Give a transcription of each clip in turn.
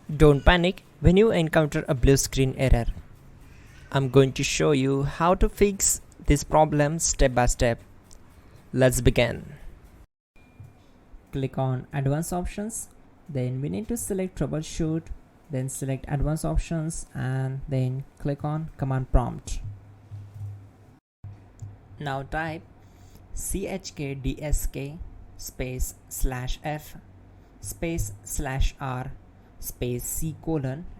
Don't panic when you encounter a blue screen error. I'm going to show you how to fix this problem step by step. Let's begin. Click on Advanced Options. Then we need to select Troubleshoot. Then select Advanced Options and then click on Command Prompt. Now type chkdsk space /f space /r space c :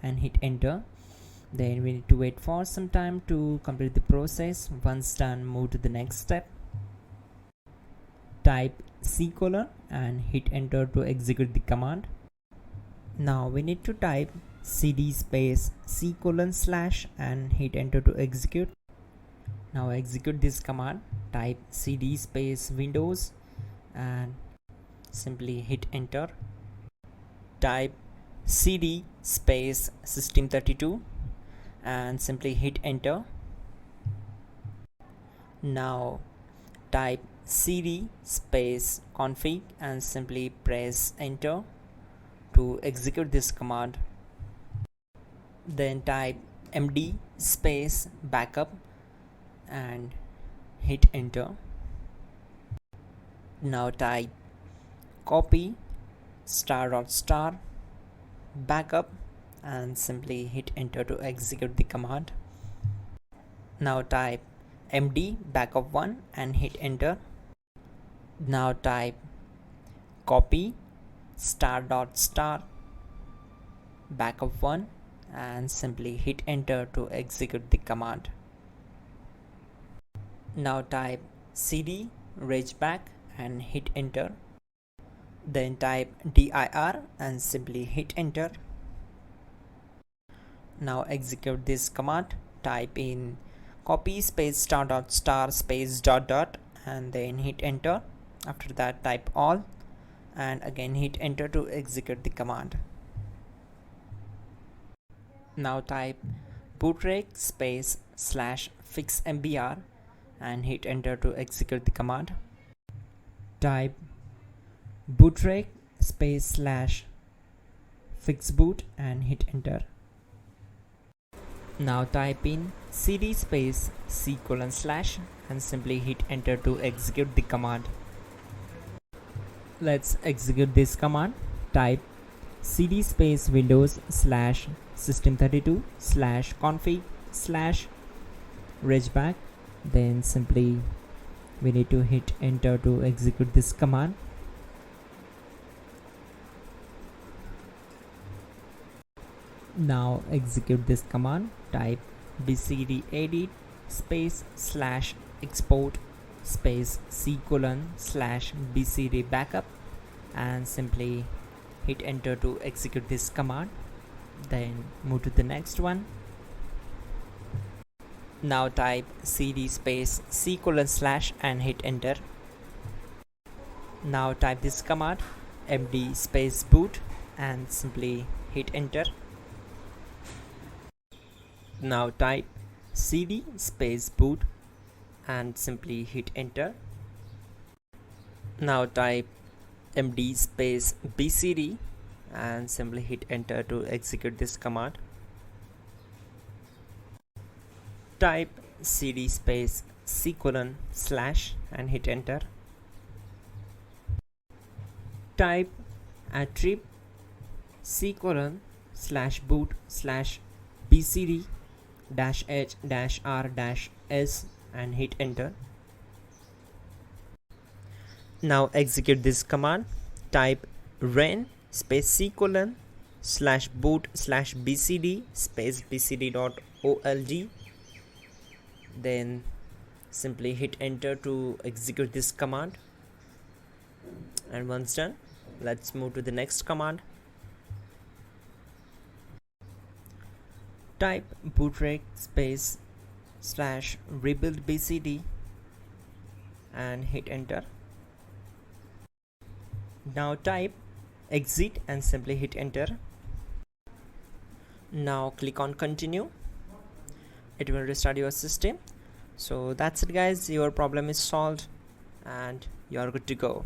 and hit enter. Then we need to wait for some time to complete the process. Once done, move to the next step. Type c : and hit enter to execute the command. Now we need to type cd space c : / and hit enter to execute. Now execute this command. Type cd space Windows and simply hit enter. Type cd space system32 and simply hit enter. Now type cd space config and simply press enter to execute this command. Then type md space backup and hit enter. Now type copy ** backup and simply hit enter to execute the command. Now type md backup1 and hit enter. Now type copy ** backup1 and simply hit enter to execute the command. Now type cd regback and hit enter. Then type dir and simply hit enter. Now execute this command. Type in copy space ** space ... and then hit enter. After that type all and again hit enter to execute the command. Now type bootrec space /fixmbr and hit enter to execute the command. Type bootrec space /fixboot and hit enter. Now type in cd space c : / and simply hit enter to execute the command. Let's execute this command. Type cd space Windows /system32 /config /regback. Then simply we need to hit enter to execute this command. Now execute this command. Type bcd edit space /export space c : / bcd backup and simply hit enter to execute this command. Then move to the next one. Now type cd space c : / and hit enter. Now type this command md space boot and simply hit enter. Now type cd space boot and simply hit enter. Now type md space bcd and simply hit enter to execute this command. Type cd space c : / and hit enter. Type attrib c : / boot /bcd -h -r -s and hit enter. Now execute this command. Type ren space c : / boot /bcd space bcd.old. Then simply hit enter to execute this command. And once done, let's move to the next command. Type bootrec space /rebuild bcd and hit enter. Now type exit and simply hit enter. Now click on continue. It will restart your system. So that's it guys, your problem is solved and you are good to go.